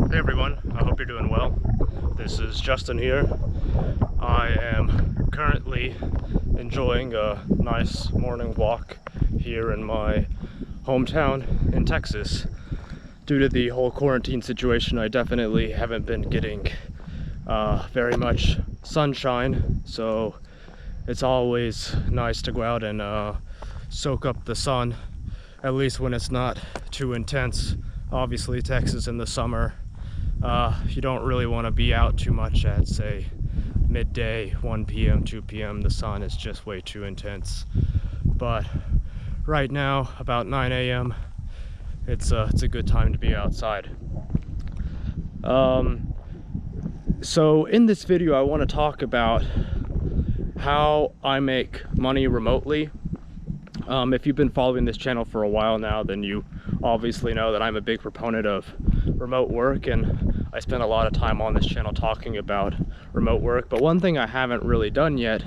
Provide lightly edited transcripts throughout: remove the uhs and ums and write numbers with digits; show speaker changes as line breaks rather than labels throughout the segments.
Hey everyone, I hope you're doing well. This is Justin here. I am currently enjoying a nice morning walk here in my hometown in Texas. Due to the whole quarantine situation, I definitely haven't been getting very much sunshine, so it's always nice to go out and soak up the sun, at least when it's not too intense. Obviously, Texas in the summer, you don't really want to be out too much at, say, midday, 1 p.m., 2 p.m. The sun is just way too intense. But right now, about 9 a.m., it's a good time to be outside. So in this video, I want to talk about how I make money remotely. If you've been following this channel for a while now, then you obviously know that I'm a big proponent of remote work, and I spend a lot of time on this channel talking about remote work. But one thing I haven't really done yet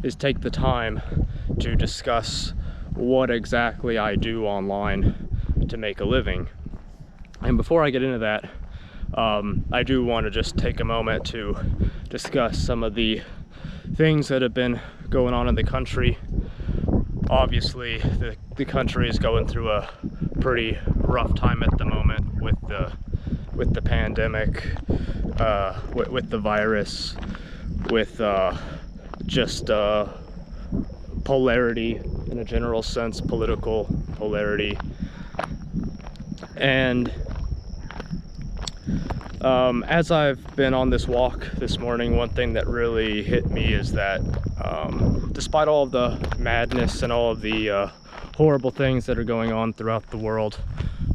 is take the time to discuss what exactly I do online to make a living. And before I get into that, I do want to just take a moment to discuss some of the things that have been going on in the country. Obviously, the country is going through a pretty rough time at the moment with the pandemic, with the virus, with just polarity in a general sense, political polarity. And as I've been on this walk this morning, one thing that really hit me is that despite all of the madness and all of the horrible things that are going on throughout the world,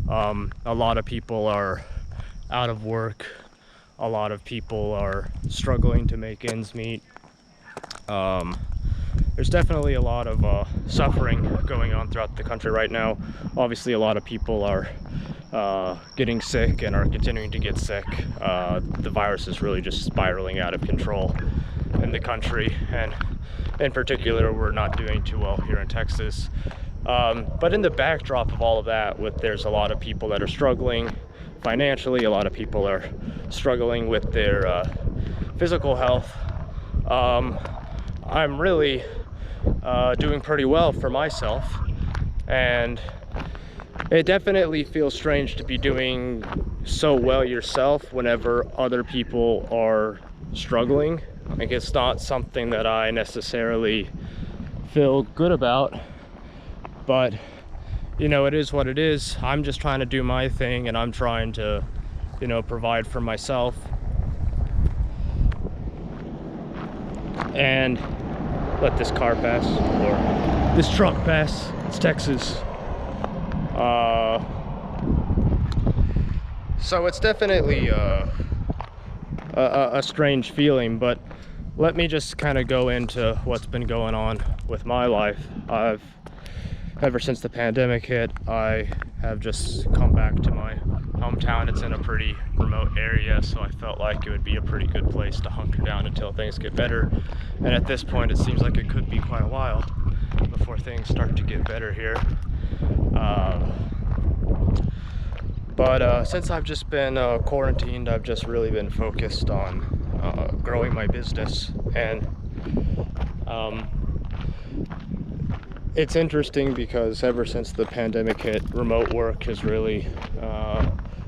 a lot of people are out of work. A lot of people are struggling to make ends meet. There's definitely a lot of suffering going on throughout the country right now. Obviously, a lot of people are getting sick and are continuing to get sick. The virus is really just spiraling out of control in the country, and in particular, we're not doing too well here in Texas. But in the backdrop of all of that, there's a lot of people that are struggling financially. A lot of people are struggling with their physical health. I'm really doing pretty well for myself, and it definitely feels strange to be doing so well yourself whenever other people are struggling. Like, it's not something that I necessarily feel good about, but you know, it is what it is. I'm just trying to do my thing, and I'm trying to, you know, provide for myself. And let this car pass, or this truck pass. It's Texas. So it's definitely a strange feeling, but let me just kind of go into what's been going on with my life. Ever since the pandemic hit, I have just come back to my hometown. It's in a pretty remote area, so I felt like it would be a pretty good place to hunker down until things get better. And at this point, it seems like it could be quite a while before things start to get better here. But since I've just been quarantined, I've just really been focused on growing my business. And it's interesting because ever since the pandemic hit, remote work has really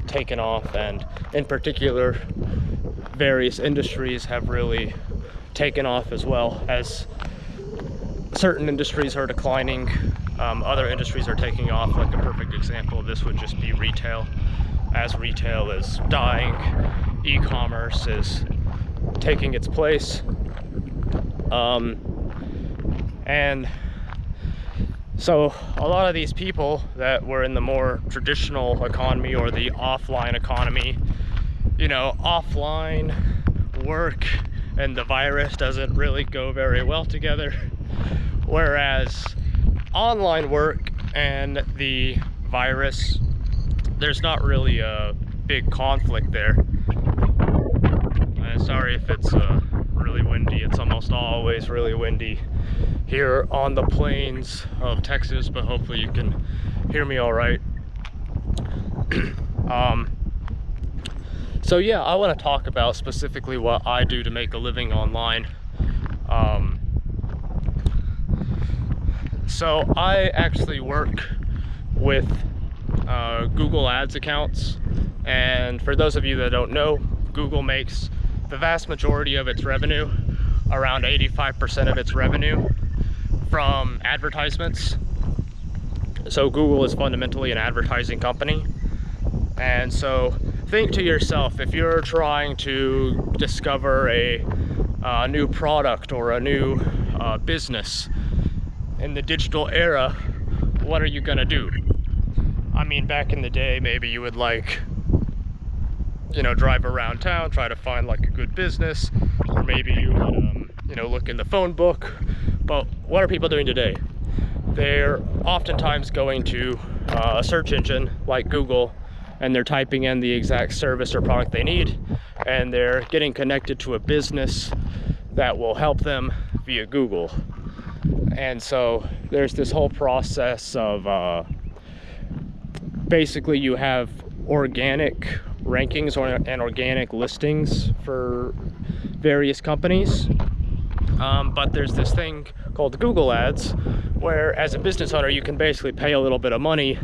taken off, and in particular, various industries have really taken off as well. As certain industries are declining, other industries are taking off. Like a perfect example of this would just be retail. As retail is dying, e-commerce is taking its place. And so a lot of these people that were in the more traditional economy or the offline economy, you know, offline work and the virus doesn't really go very well together. Whereas online work and the virus, there's not really a big conflict there. Sorry if it's really windy. It's almost always really windy here on the plains of Texas, but hopefully you can hear me all right. So yeah, I want to talk about specifically what I do to make a living online. So I actually work with Google Ads accounts, and for those of you that don't know, Google makes the vast majority of its revenue, around 85% of its revenue, from advertisements. So Google is fundamentally an advertising company, and so think to yourself, if you're trying to discover a new product or a new business in the digital era, what are you gonna do? I mean, back in the day, maybe you would drive around town, try to find like a good business, or maybe you would look in the phone book. But what are people doing today? They're oftentimes going to a search engine like Google, and they're typing in the exact service or product they need, and they're getting connected to a business that will help them via Google. And so there's this whole process of basically you have organic rankings and organic listings for various companies, but there's this thing called Google Ads, where as a business owner you can basically pay a little bit of money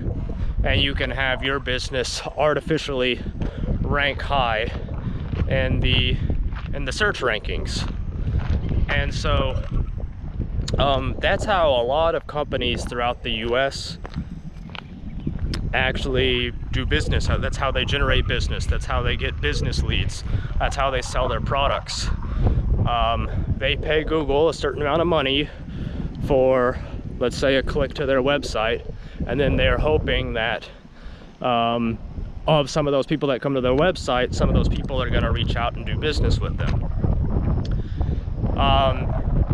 and you can have your business artificially rank high in the search rankings. And so that's how a lot of companies throughout the US actually do business. That's how they generate business. That's how they get business leads. That's how they sell their products. They pay Google a certain amount of money for, let's say, a click to their website, and then they're hoping that of some of those people that come to their website, some of those people are going to reach out and do business with them.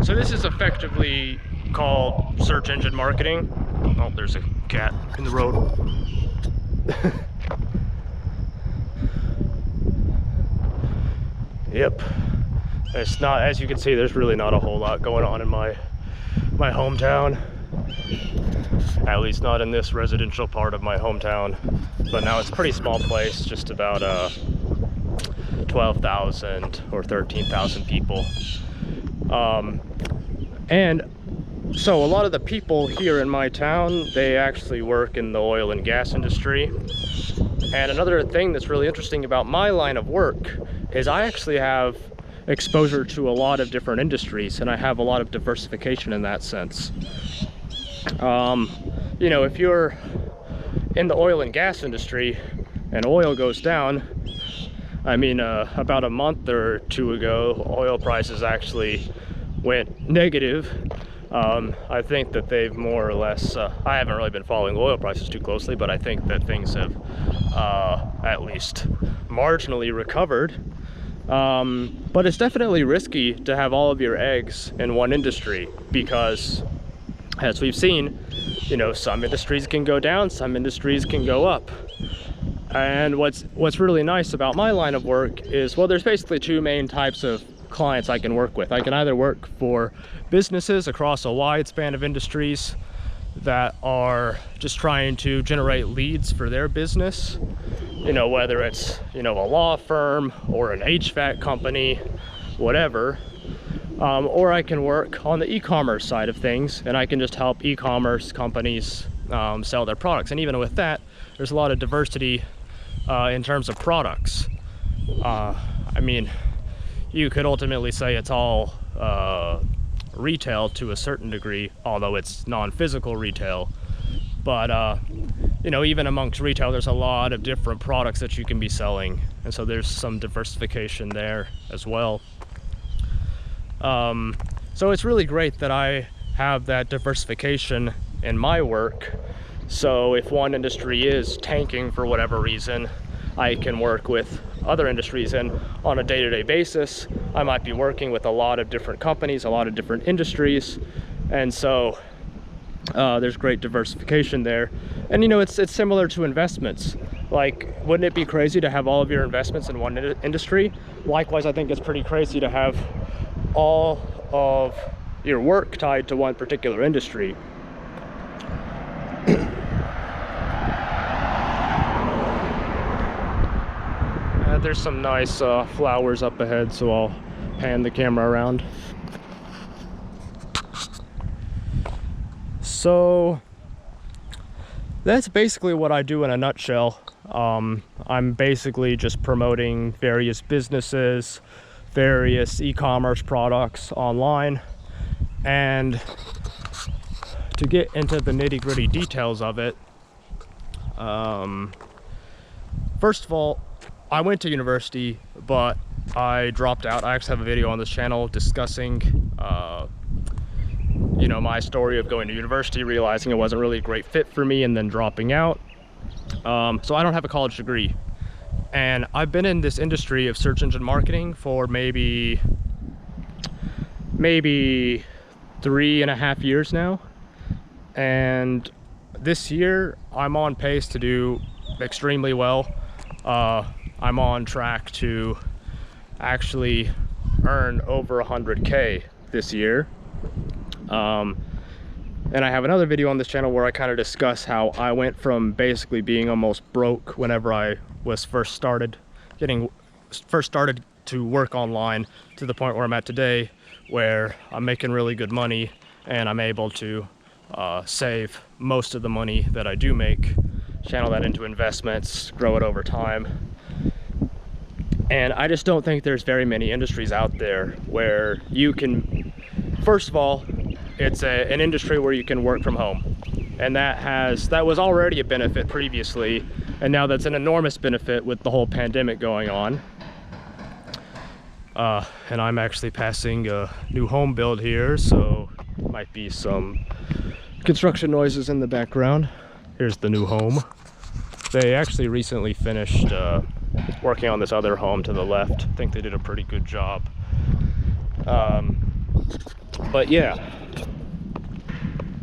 So this is effectively called search engine marketing. Oh, there's a cat in the road. Yep. It's not, as you can see, there's really not a whole lot going on in my hometown. At least not in this residential part of my hometown. But now it's a pretty small place, just about 12,000 or 13,000 people. And so a lot of the people here in my town, they actually work in the oil and gas industry. And another thing that's really interesting about my line of work is I actually have exposure to a lot of different industries, and I have a lot of diversification in that sense. If you're in the oil and gas industry and oil goes down, I mean, about a month or two ago, oil prices actually went negative. I think that they've more or less, I haven't really been following oil prices too closely, but I think that things have at least marginally recovered. But it's definitely risky to have all of your eggs in one industry, because as we've seen, some industries can go down, some industries can go up. And what's really nice about my line of work is, well, there's basically two main types of clients I can work with. I can either work for businesses across a wide span of industries that are just trying to generate leads for their business, whether it's a law firm or an HVAC company, whatever. Or I can work on the e-commerce side of things, and I can just help e-commerce companies sell their products. And even with that, there's a lot of diversity in terms of products. I mean, you could ultimately say it's all retail to a certain degree, although it's non-physical retail. But even amongst retail, there's a lot of different products that you can be selling, and so there's some diversification there as well. So it's really great that I have that diversification in my work. So if one industry is tanking for whatever reason, I can work with other industries, and on a day-to-day basis, I might be working with a lot of different companies, a lot of different industries, and so there's great diversification there. And it's similar to investments. Like, wouldn't it be crazy to have all of your investments in one industry? Likewise, I think it's pretty crazy to have all of your work tied to one particular industry. there's some nice flowers up ahead, so I'll pan the camera around. So that's basically what I do in a nutshell. I'm basically just promoting various businesses, various e-commerce products online. And to get into the nitty-gritty details of it, first of all, I went to university, but I dropped out. I actually have a video on this channel discussing you know, my story of going to university, realizing it wasn't really a great fit for me, and then dropping out. So I don't have a college degree, and I've been in this industry of search engine marketing for maybe 3.5 years now, and this year I'm on pace to do extremely well. I'm on track to actually earn over 100K this year. And I have another video on this channel where I kind of discuss how I went from basically being almost broke whenever I was first started to work online, to the point where I'm at today, where I'm making really good money and I'm able to save most of the money that I do make, channel that into investments, grow it over time. And I just don't think there's very many industries out there where you can, first of all, it's an industry where you can work from home, and that was already a benefit previously, and now that's an enormous benefit with the whole pandemic going on. And I'm actually passing a new home build here, so might be some construction noises in the background. Here's the new home. They actually recently finished working on this other home to the left. I think they did a pretty good job. But yeah,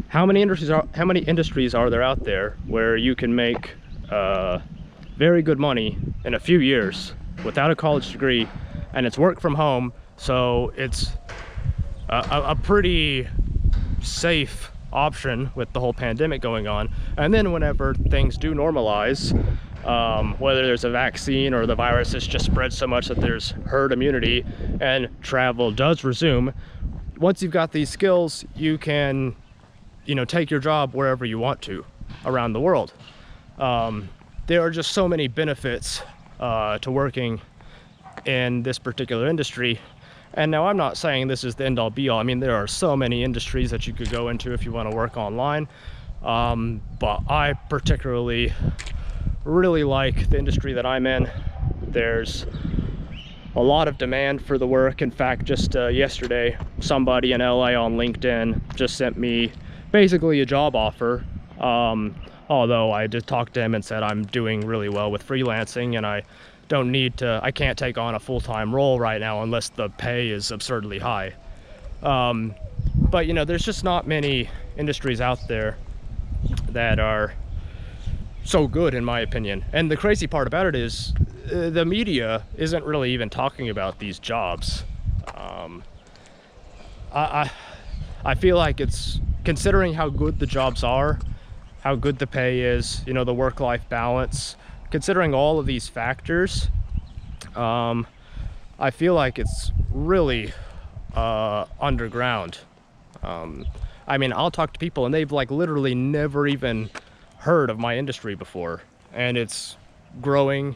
how many industries are there out there where you can make very good money in a few years without a college degree, and it's work from home, so it's a pretty safe option with the whole pandemic going on. And then whenever things do normalize, whether there's a vaccine or the virus has just spread so much that there's herd immunity and travel does resume, once you've got these skills, you can, you know, take your job wherever you want to around the world. There are just so many benefits to working in this particular industry. And now I'm not saying this is the end all be all. I mean, there are so many industries that you could go into if you want to work online. But I particularly really like the industry that I'm in. There's a lot of demand for the work. In fact, just yesterday, somebody in LA on LinkedIn just sent me basically a job offer. Although I just talked to him and said I'm doing really well with freelancing, and I can't take on a full-time role right now unless the pay is absurdly high. But you know, there's just not many industries out there that are so good, in my opinion. And the crazy part about it is the media isn't really even talking about these jobs. I feel like it's, considering how good the jobs are, how good the pay is, you know, the work-life balance, considering all of these factors, I feel like it's really underground. I mean, I'll talk to people and they've like literally never even heard of my industry before, and it's growing,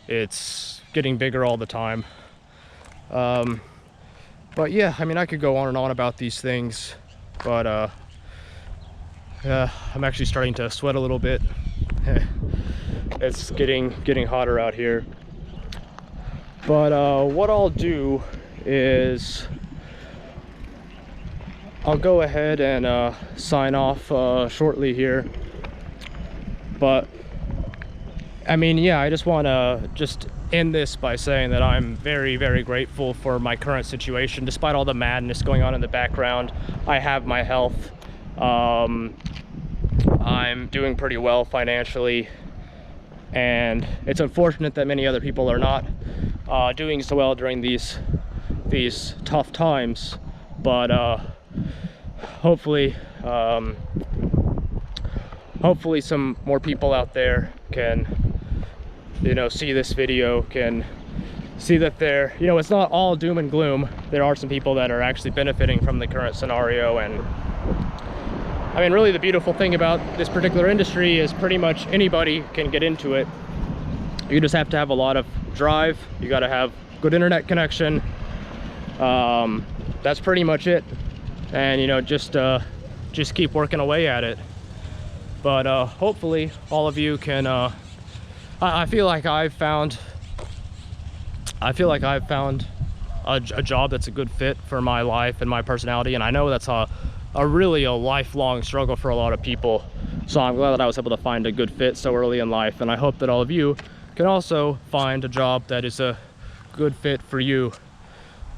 it's getting bigger all the time. But yeah, I mean, I could go on and on about these things, but I'm actually starting to sweat a little bit. It's getting hotter out here. But what I'll do is I'll go ahead and sign off shortly here. But I mean, yeah, I just want to just end this by saying that I'm very, very grateful for my current situation. Despite all the madness going on in the background, I have my health. I'm doing pretty well financially, and it's unfortunate that many other people are not doing so well during these tough times. But hopefully some more people out there can see this video can see that it's not all doom and gloom. There are some people that are actually benefiting from the current scenario. And I mean, really the beautiful thing about this particular industry is pretty much anybody can get into it. You just have to have a lot of drive. You got to have good internet connection. That's pretty much it. And just keep working away at it. But hopefully all of you can I feel like I've found a job that's a good fit for my life and my personality, and I know that's really a lifelong struggle for a lot of people. So I'm glad that I was able to find a good fit so early in life, and I hope that all of you can also find a job that is a good fit for you.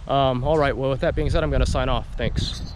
All right, well, with that being said, I'm going to sign off. Thanks.